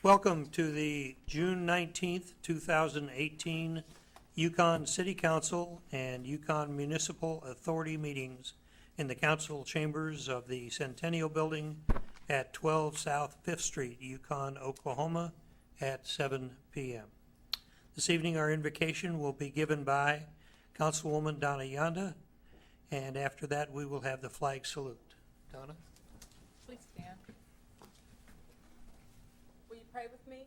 Welcome to the June 19th, 2018 Yukon City Council and Yukon Municipal Authority meetings in the council chambers of the Centennial Building at 12 South 5th Street, Yukon, Oklahoma at 7 p.m. This evening our invocation will be given by Councilwoman Donna Yanda, and after that we will have the flag salute. Donna? Please stand. Will you pray with me?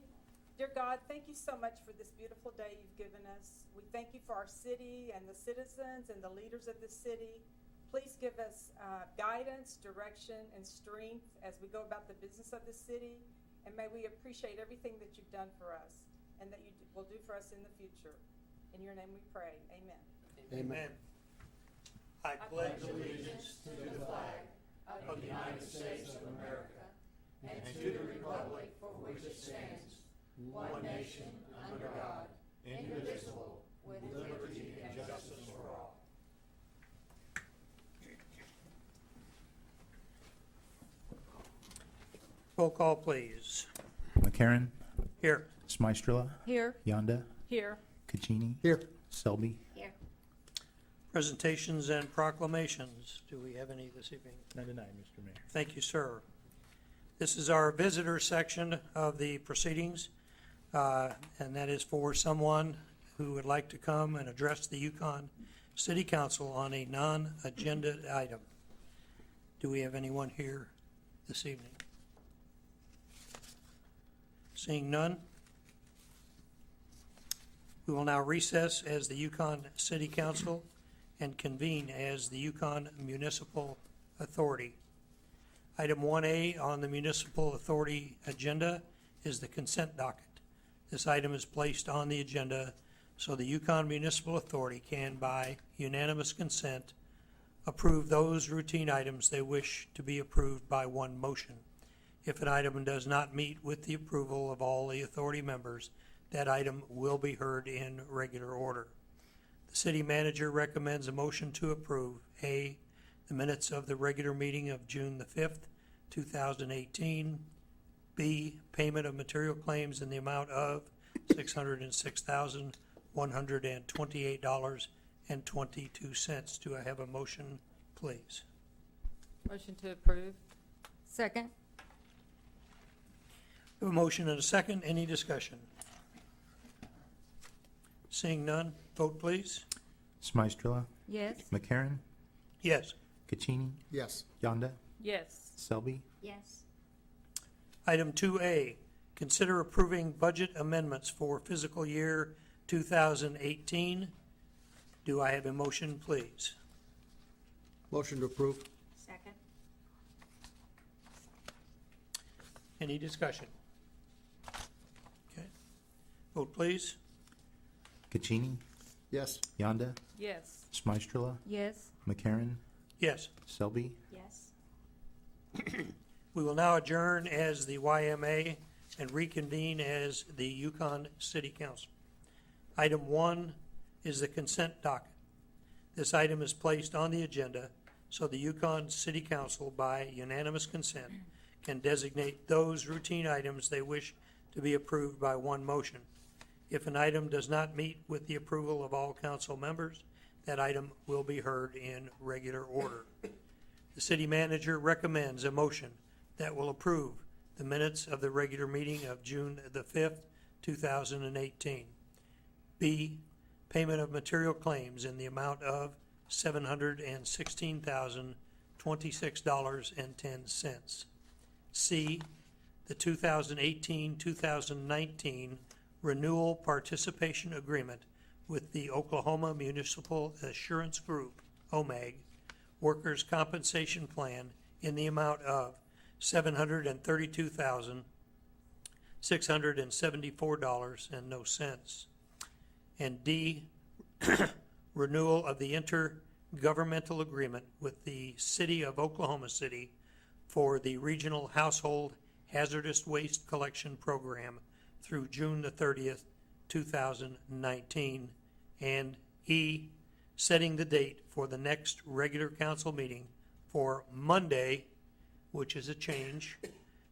Dear God, thank you so much for this beautiful day you've given us. We thank you for our city and the citizens and the leaders of this city. Please give us guidance, direction, and strength as we go about the business of this city. And may we appreciate everything that you've done for us and that you will do for us in the future. In your name we pray. Amen. Amen. I pledge allegiance to the flag of the United States of America and to the republic for which it stands, one nation, under God, indivisible, with liberty and justice for all. Roll call, please. McCarran, Here. Smystrela, Here. Yonda, Here. Caccini, Here. Selby. Here. Presentations and proclamations. Do we have any this evening? None tonight, Mr. Mayor. Thank you, sir. This is our visitor section of the proceedings, and that is for someone who would like to come and address the Yukon City Council on a non-agenda item. Do we have anyone here this evening? Seeing none, we will now recess as the Yukon City Council and convene as the Yukon Municipal Authority. Item 1A on the Municipal Authority agenda is the consent docket. This item is placed on the agenda so the Yukon Municipal Authority can, by unanimous consent, approve those routine items they wish to be approved by one motion. If an item does not meet with the approval of all the authority members, that item will be heard in regular order. The city manager recommends a motion to approve A, the minutes of the regular meeting of June the 5th, 2018, B, payment of material claims in the amount of $606,128.22. Do I have a motion, please? Motion to approve. Second. We have a motion and a second. Any discussion? Seeing none, vote please. Smystrela, Yes. McCarran, Yes. Caccini, Yes. Yonda, Yes. Selby. Yes. Item 2A, consider approving budget amendments for fiscal year 2018. Do I have a motion, please? Motion to approve. Second. Any discussion? Okay. Vote please. Caccini, Yes. Yonda, Yes. Smystrela, Yes. McCarran, Yes. Selby. Yes. We will now adjourn as the YMA and reconvene as the Yukon City Council. Item 1 is the consent docket. This item is placed on the agenda so the Yukon City Council, by unanimous consent, can designate those routine items they wish to be approved by one motion. If an item does not meet with the approval of all council members, that item will be heard in regular order. The city manager recommends a motion that will approve the minutes of the regular meeting of June the 5th, 2018. B, payment of material claims in the amount of $716,026.10. C, the 2018-2019 renewal participation agreement with the Oklahoma Municipal Assurance Group, OMAG, Workers' Compensation Plan in the amount of $732,674.00. And D, renewal of the intergovernmental agreement with the City of Oklahoma City for the Regional Household Hazardous Waste Collection Program through June the 30th, 2019. And E, setting the date for the next regular council meeting for Monday, which is a change,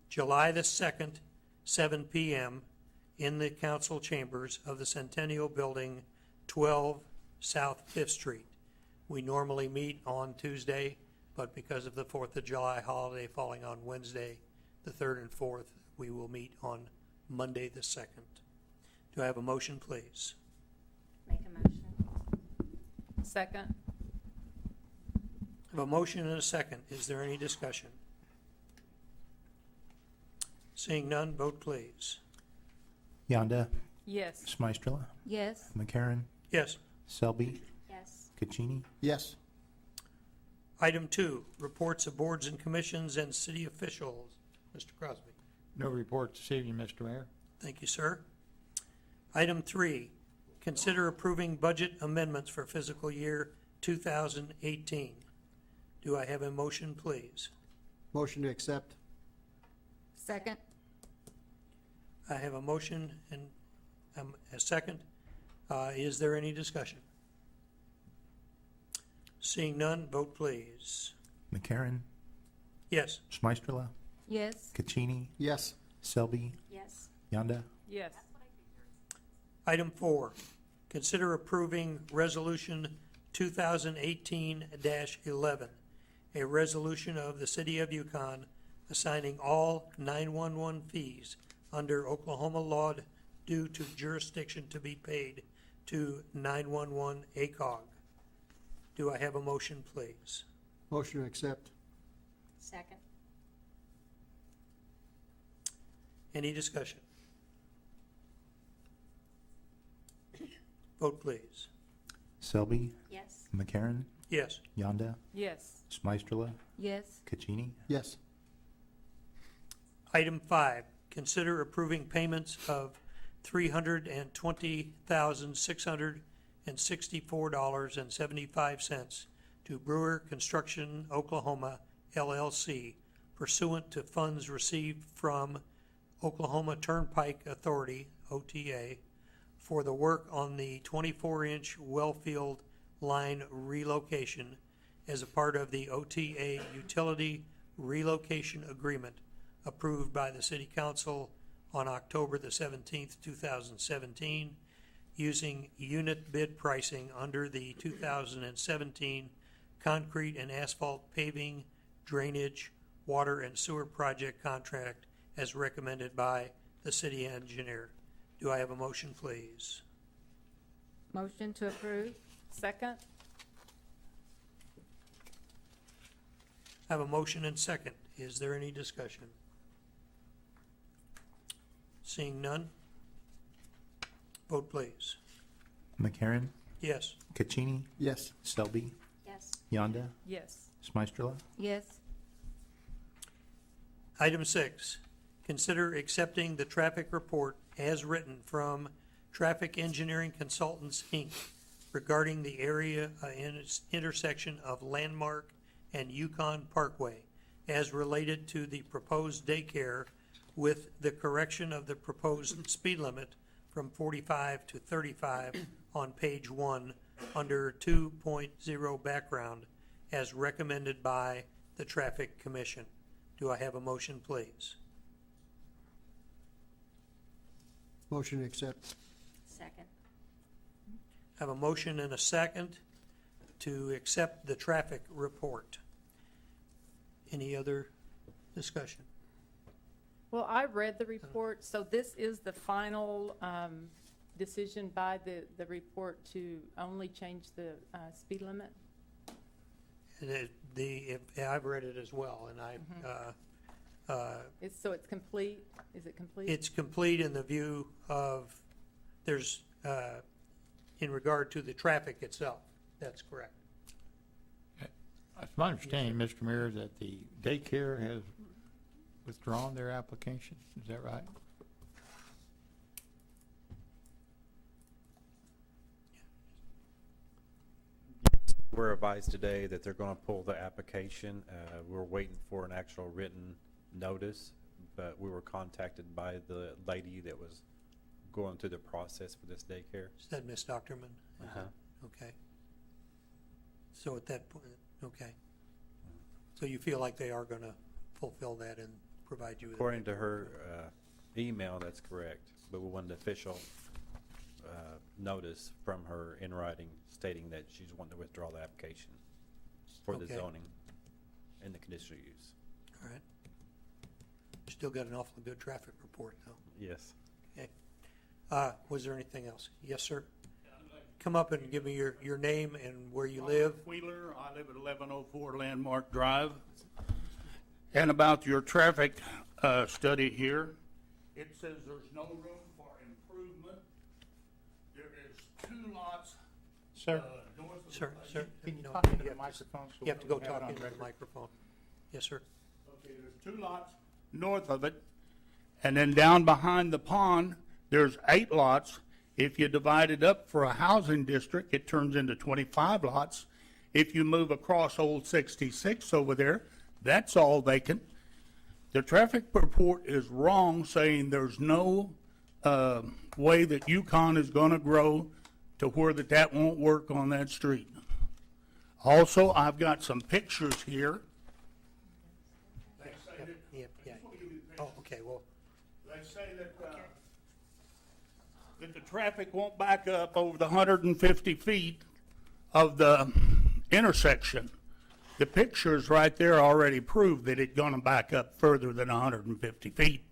July the 2nd, 7 p.m. in the council chambers of the Centennial Building, 12 South Fifth Street. We normally meet on Tuesday, but because of the 4th of July holiday falling on Wednesday, the 3rd and 4th, we will meet on Monday the 2nd. Do I have a motion, please? Make a motion. Second. I have a motion and a second. Is there any discussion? Seeing none, vote please. Yonda, Yes. Smystrela, Yes. McCarron, Yes. Selby, Yes. Caccini, Yes. Item 2, reports of boards and commissions and city officials. Mr. Crosby. No report this evening, Mr. Mayor. Thank you, sir. Item 3, consider approving budget amendments for fiscal year 2018. Do I have a motion, please? Motion to accept. Second. I have a motion and a second. Is there any discussion? Seeing none, vote please. McCarron, Yes. Smystrela, Yes. Caccini, Yes. Selby, Yes. Yonda, Yes. Item 4, consider approving Resolution 2018-11, a resolution of the City of Yukon assigning all 911 fees under Oklahoma law due to jurisdiction to be paid to 911 ACOG. Do I have a motion, please? Motion to accept. Second. Any discussion? Vote, please. Selby, Yes. McCarron, Yes. Yonda, Yes. Smystrela, Yes. Caccini, Yes. Item 5, consider approving payments of $320,664.75 to Brewer Construction Oklahoma LLC pursuant to funds received from Oklahoma Turnpike Authority, OTA, for the work on the 24-inch wellfield line relocation as a part of the OTA Utility Relocation Agreement approved by the City Council on October the 17th, 2017, using unit bid pricing under the 2017 concrete and asphalt paving, drainage, water and sewer project contract as recommended by the city engineer. Do I have a motion, please? Motion to approve. Second. I have a motion and second. Is there any discussion? Seeing none, vote please. McCarron, Yes. Caccini, Yes. Selby, Yes. Yonda, Yes. Smystrela, Yes. Item 6, consider accepting the traffic report as written from Traffic Engineering Consultants, Inc. regarding the area intersection of Landmark and Yukon Parkway as related to the proposed daycare with the correction of the proposed speed limit from 45 to 35 on page 1 under 2.0 background as recommended by the Traffic Commission. Do I have a motion, please? Motion to accept. Second. I have a motion and a second to accept the traffic report. Any other discussion? Well, I read the report, so this is the final decision by the report to only change the speed limit? And I've read it as well, and So it's complete? Is it complete? it's complete in the view of, there's, in regard to the traffic itself. That's correct. It's my understanding, Mr. Mayor, that the daycare has withdrawn their application. Is that right? We're advised today that they're going to pull the application. We're waiting for an actual written notice, but we were contacted by the lady that was going through the process for this daycare. Is that Ms. Doctorman? Uh-huh. Okay. So at that point, okay. So you feel like they are going to fulfill that and provide you with. According to her, Email, that's correct, but we wanted official notice from her in writing stating that she's wanting to withdraw the application for the Okay. zoning and the conditional use. All right. Still got an awfully good traffic report, though. Yes. Okay. Was there anything else? Yes, sir? Come up and give me your name and where you live. Wheeler, I live at 1104 Landmark Drive. And about your traffic study here, it says there's no room for improvement. There is 2 lots Sir, north of the... Sir, sir? can you No, talk into you the have to- microphone? so You have to go we have it talk on into the record? microphone. Yes, sir? Okay, there's 2 lots north of it, and then down behind the pond, there's 8 lots. If you divide it up for a housing district, it turns into 25 lots. If you move across Old 66 over there, that's all vacant. The traffic report is wrong, saying there's no way that Yukon is going to grow to where that won't work on that street. Also, I've got some pictures here. They say that, Yep, yeah. Oh, okay, well, they say that the traffic won't back up over the 150 feet of the intersection. The pictures right there already prove that it's gonna back up further than 150 feet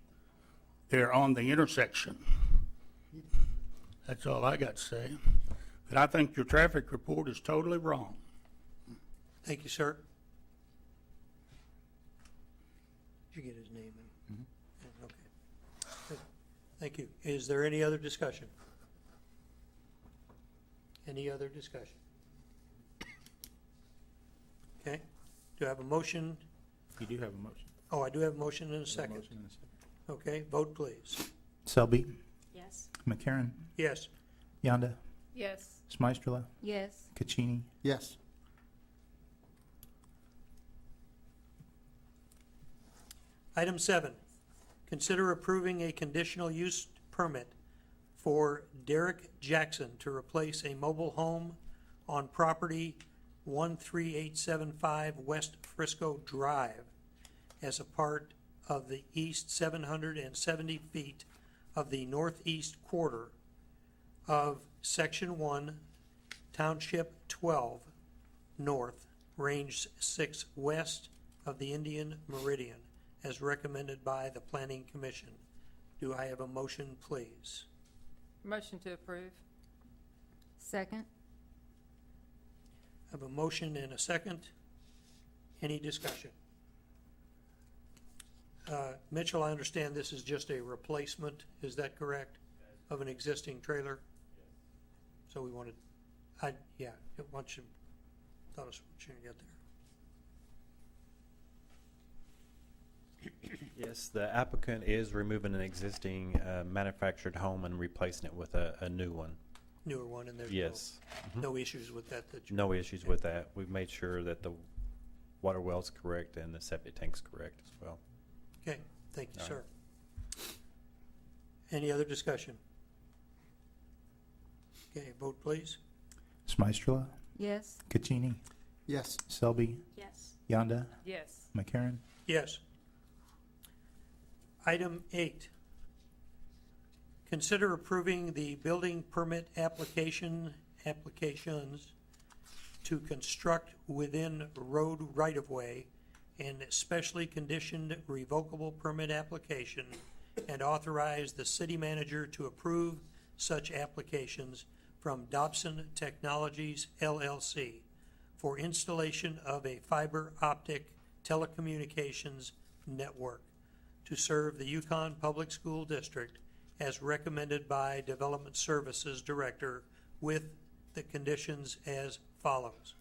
there on the intersection. That's all I got to say. But I think your traffic report is totally wrong. thank you, sir. Did you get his name? Okay. Good. Thank you. Is there any other discussion? Any other discussion? Okay. Do I have a motion? You do have a motion. Oh, I do have a motion and a You have a second. motion and a second. Okay, vote please. Selby, Yes. McCarron, Yes. Yonda, Yes. Smystrela, Yes. Caccini, Yes. Item 7, consider approving a conditional use permit for Derek Jackson to replace a mobile home on property 13875 West Frisco Drive as a part of the east 770 feet of the northeast quarter of Section 1, Township 12 North, Range 6 West of the Indian Meridian, as recommended by the Planning Commission. Do I have a motion, please? Motion to approve. Second? I have a motion and a second. Any discussion? Mitchell, I understand this is just a replacement, is that correct, of an existing trailer? So we wanted, once you, thought us, once you get there. Yes, the applicant is removing an existing manufactured home and replacing it with a new one. Newer one, and there's Yes. no issues with that you. No issues with that. We've made sure that the water well's correct and the septic tank's correct as well. Okay, thank you, All sir. Any other discussion? Okay, vote please. Smystrela, Yes. Caccini, Yes. Selby, Yes. Yonda, Yes. McCarron, Yes. Item 8, consider approving the building permit applications to construct within road right-of-way and specially conditioned revocable permit application, and authorize the city manager to approve such applications from Dobson Technologies LLC for installation of a fiber optic telecommunications network to serve the Yukon Public School District as recommended by Development Services Director, with the conditions as follows.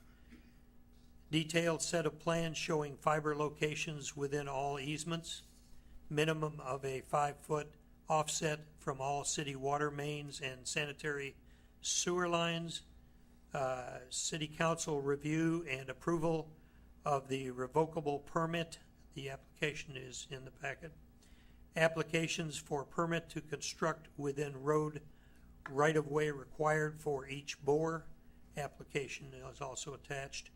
Detailed set of plans showing fiber locations within all easements, minimum of a 5-foot offset from all city water mains and sanitary sewer lines, city council review and approval of the revocable permit. The application is in the packet. Applications for permit to construct within road right-of-way required for each bore. Application is also attached.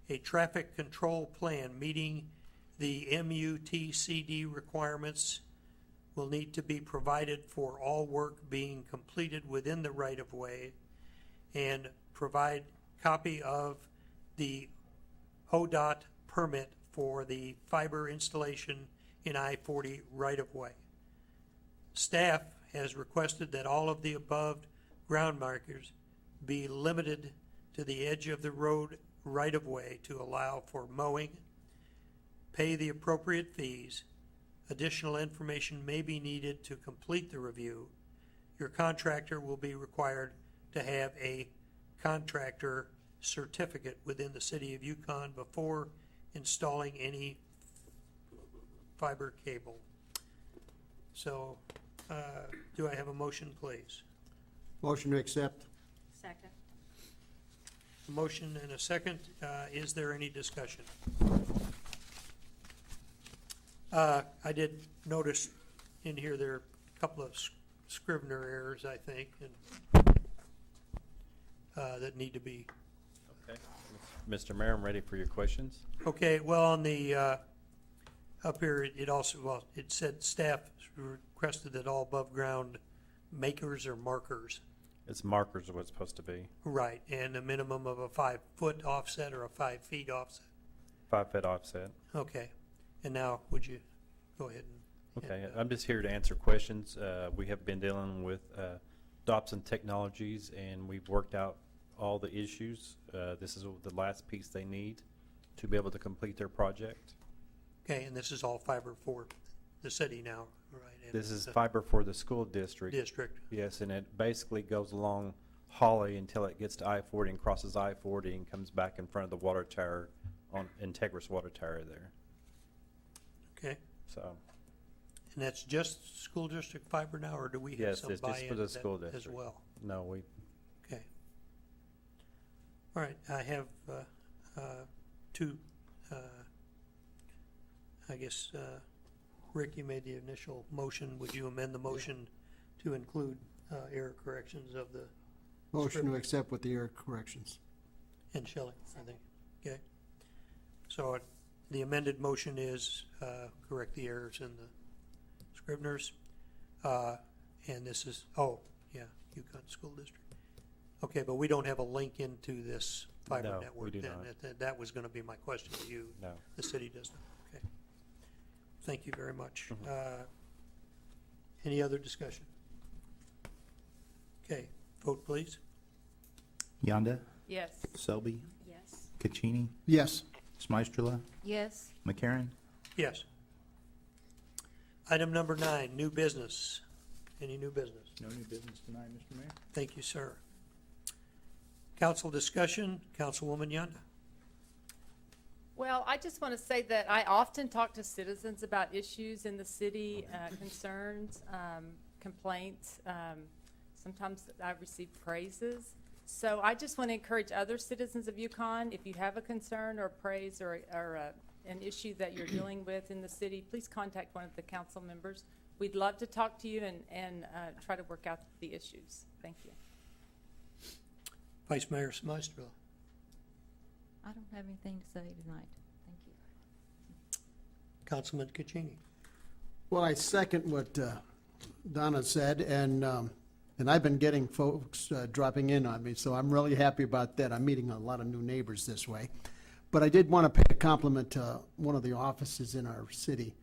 A traffic control plan meeting the MUTCD requirements will need to be provided for all work being completed within the right-of-way, and provide copy of the ODOT permit for the fiber installation in I-40 right-of-way. Staff has requested that all of the above ground markers be limited to the edge of the road right-of-way to allow for mowing, pay the appropriate fees. Additional information may be needed to complete the review. Your contractor will be required to have a contractor certificate within the city of Yukon before installing any fiber cable. So, do I have a motion, please? Motion to accept. Second. A motion and a second. Is there any discussion? I did notice in here there are a couple of Scrivener errors, I think, and that need to be. Okay. Mr. Mayor, I'm ready for your questions. Okay, well, on the, up here, it also, well, it said staff requested that all above-ground makers or markers. It's markers are what it's supposed to be. Right, and a minimum of a 5-foot offset or a 5 feet offset. 5-foot offset. Okay, and now, would you go ahead and? Okay, I'm just here to answer questions. We have been dealing with Dobson Technologies, and we've worked out all the issues. This is the last piece they need to be able to complete their project. Okay, and this is all fiber for the city now, right? And This is the fiber for the school district. District, Yes, and it basically goes along Holly until it gets to I-40 and crosses I-40 and comes back in front of the water tower on Integris Water Tower there. okay? So, And that's just school district fiber now, or do we have yes, some it's just buy-in for the to school that as district. well? No, we, Okay. All right, I have two, I guess, Rick, you made the initial motion. Would you amend the motion to include error corrections of the, Motion to accept with the error corrections. and Shelley, I think? Okay. So the amended motion is correct the errors in the Scribners. And this is, oh, yeah, Yukon School District. Okay, but we don't have a link into this fiber No, we network do then. not. That was gonna be my question to you. no. The city does not, okay. Thank you very much. Mhm. Any other discussion? Okay, vote please. Yonda, Yes. Selby, Yes. Caccini, Yes. Smystrela, Yes. McCarron. Yes. Item number 9, new business. Any new business? No new business tonight, Mr. Mayor. Thank you, sir. Council discussion, Councilwoman Yonda. Well, I just want to say that I often talk to citizens about issues in the city, concerns, complaints. Sometimes I receive praises. So I just want to encourage other citizens of Yukon, if you have a concern or praise or an issue that you're dealing with in the city, please contact one of the council members. We'd love to talk to you and try to work out the issues. Thank you. Vice Mayor Smystrela. I don't have anything to say tonight. Thank you. Councilman Caccini. Well, I second what Donna said, and I've been getting folks dropping in on me, so I'm really happy about that. I'm meeting a lot of new neighbors this way. But I did want to pay a compliment to one of the offices in our city.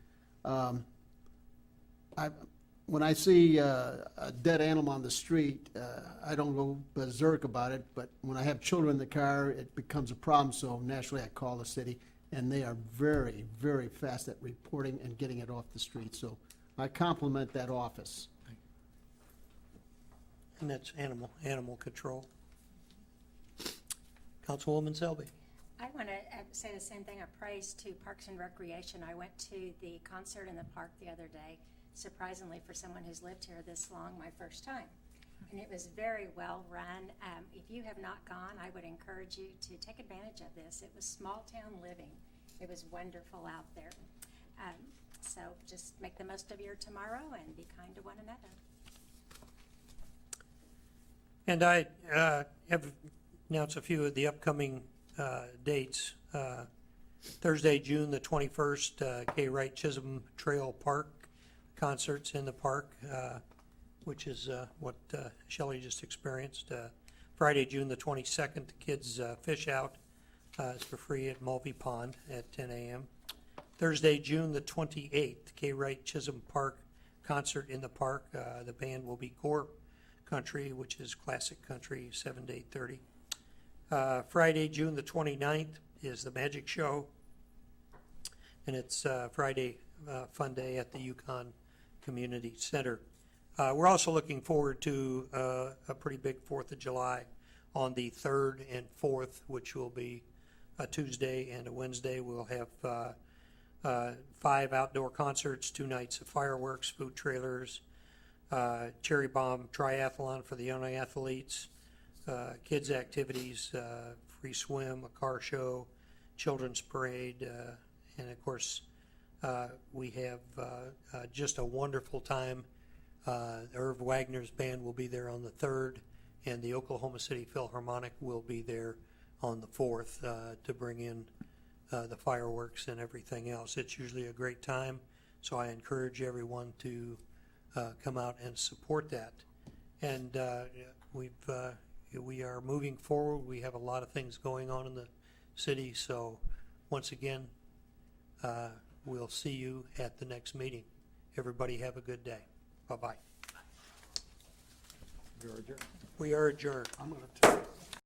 When I see a dead animal on the street, I don't go berserk about it, but when I have children in the car, it becomes a problem, so naturally I call the city, and they are very, very fast at reporting and getting it off the street. So I compliment that office. And that's animal control. Councilwoman Selby. I want to say the same thing, a praise to Parks and Recreation. I went to the concert in the park the other day, surprisingly for someone who's lived here this long, my first time. And it was very well run. If you have not gone, I would encourage you to take advantage of this. It was small town living. It was wonderful out there. So just make the most of your tomorrow and be kind to one another. And I have announced a few of the upcoming dates. Thursday, June the 21st, K. Wright Chisholm Trail Park concerts in the park, which is what Shelley just experienced. Friday, June the 22nd, the kids fish out. It's for free at Mulvey Pond at 10 a.m. Thursday, June the 28th, K. Wright Chisholm Park concert in the park. The band will be Gore Country, which is classic country, 7 to 8:30. Friday, June the 29th is the Magic Show, and it's Friday fun day at the Yukon Community Center. We're also looking forward to a pretty big 4th of July on the 3rd and 4th, which will be a Tuesday and a Wednesday. We'll have 5 outdoor concerts, 2 nights of fireworks, food trailers, cherry bomb triathlon for the young athletes, kids activities, free swim, a car show, children's parade, and of course, we have just a wonderful time. Irv Wagner's band will be there on the 3rd, and the Oklahoma City Philharmonic will be there on the 4th to bring in the fireworks and everything else. It's usually a great time, so I encourage everyone to come out and support that. And we are moving forward. We have a lot of things going on in the city, so once again, we'll see you at the next meeting. Everybody have a good day. Bye-bye. You're adjourned. We are adjourned. I'm going to